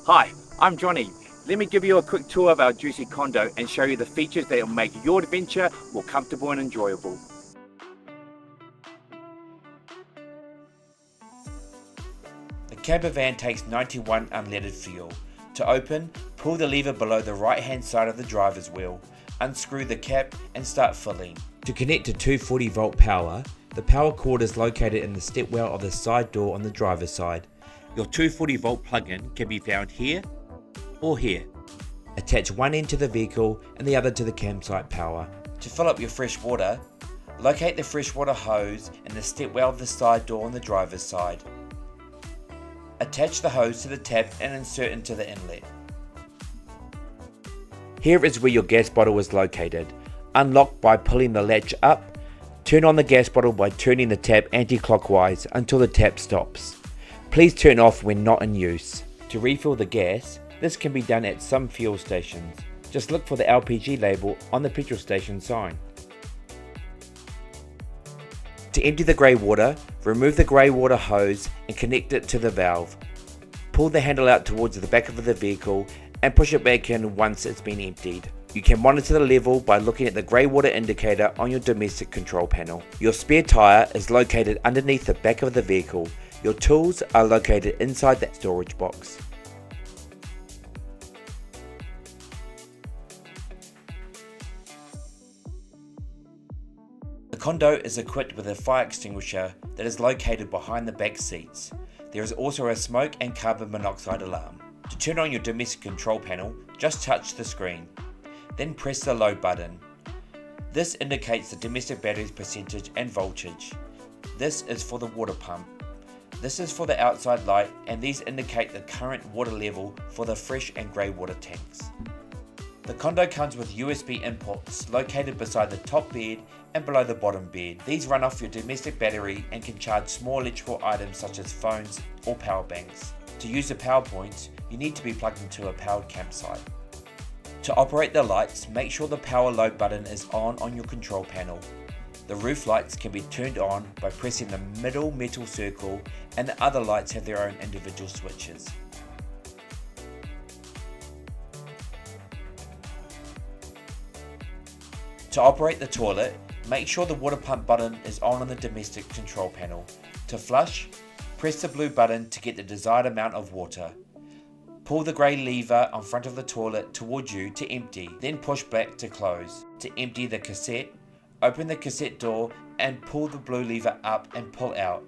Hi, I'm Johnny. Let me give you a quick tour of our JUCY condo and show you the features that will make your adventure more comfortable and enjoyable. The Campervan takes 91 unleaded fuel. To open, pull the lever below the right hand side of the driver's wheel, unscrew the cap and start filling. To connect to 240 volt power, the power cord is located in the stepwell of the side door on the driver's side. Your 240 volt plug-in can be found here or here. Attach one end to the vehicle and the other to the campsite power. To fill up your fresh water, locate the freshwater hose in the stepwell of the side door on the driver's side. Attach the hose to the tap and insert into the inlet. Here is where your gas bottle is located. Unlock by pulling the latch up. Turn on the gas bottle by turning the tap anti-clockwise until the tap stops. Please turn off when not in use. To refill the gas, this can be done at some fuel stations. Just look for the LPG label on the petrol station sign. To empty the grey water, remove the grey water hose and connect it to the valve. Pull the handle out towards the back of the vehicle and push it back in once it's been emptied. You can monitor the level by looking at the grey water indicator on your domestic control panel. Your spare tyre is located underneath the back of the vehicle. Your tools are located inside that storage box. The condo is equipped with a fire extinguisher that is located behind the back seats. There is also a smoke and carbon monoxide alarm. To turn on your domestic control panel, just touch the screen. Then press the load button. This indicates the domestic battery's percentage and voltage. This is for the water pump. This is for the outside light, and these indicate the current water level for the fresh and grey water tanks. The condo comes with USB inputs located beside the top bed and below the bottom bed. These run off your domestic battery and can charge small electrical items such as phones or power banks. To use the power points, you need to be plugged into a powered campsite. To operate the lights, make sure the power load button is on your control panel. The roof lights can be turned on by pressing the middle metal circle, and the other lights have their own individual switches. To operate the toilet, make sure the water pump button is on the domestic control panel. To flush, press the blue button to get the desired amount of water. Pull the grey lever on front of the toilet towards you to empty, then push back to close. To empty the cassette, open the cassette door and pull the blue lever up and pull out.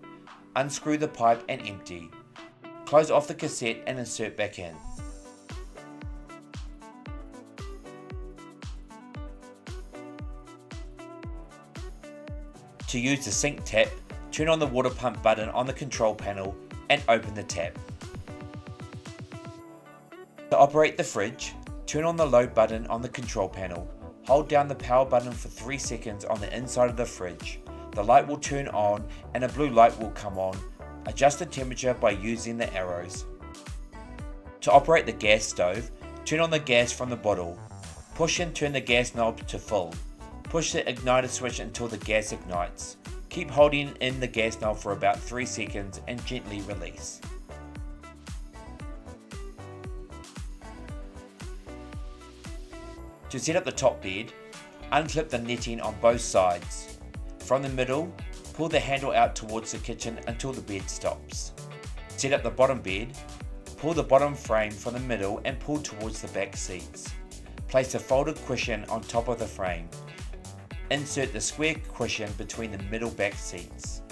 Unscrew the pipe and empty. Close off the cassette and insert back in. To use the sink tap, turn on the water pump button on the control panel and open the tap. To operate the fridge, turn on the load button on the control panel. Hold down the power button for 3 seconds on the inside of the fridge. The light will turn on and a blue light will come on. Adjust the temperature by using the arrows. To operate the gas stove, turn on the gas from the bottle. Push and turn the gas knob to full. Push the igniter switch until the gas ignites. Keep holding in the gas knob for about 3 seconds and gently release. To set up the top bed, unclip the netting on both sides. From the middle, pull the handle out towards the kitchen until the bed stops. Set up the bottom bed, pull the bottom frame from the middle and pull towards the back seats. Place a folded cushion on top of the frame. Insert the square cushion between the middle back seats.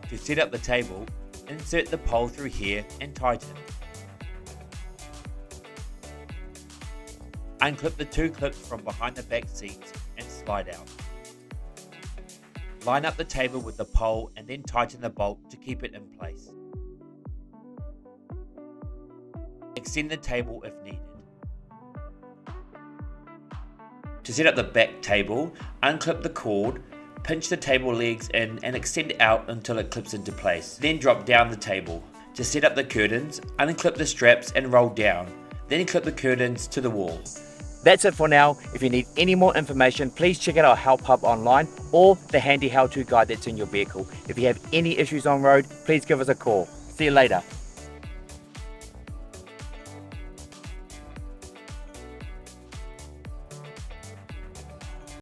To set up the table, insert the pole through here and tighten. Unclip the 2 clips from behind the back seats and slide out. Line up the table with the pole and then tighten the bolt to keep it in place. Extend the table if needed. To set up the back table, unclip the cord, pinch the table legs in and extend it out until it clips into place. Then drop down the table. To set up the curtains, unclip the straps and roll down. Then clip the curtains to the wall. That's it for now. If you need any more information, please check out our help hub online or the handy how-to guide that's in your vehicle. If you have any issues on road, please give us a call. See you later.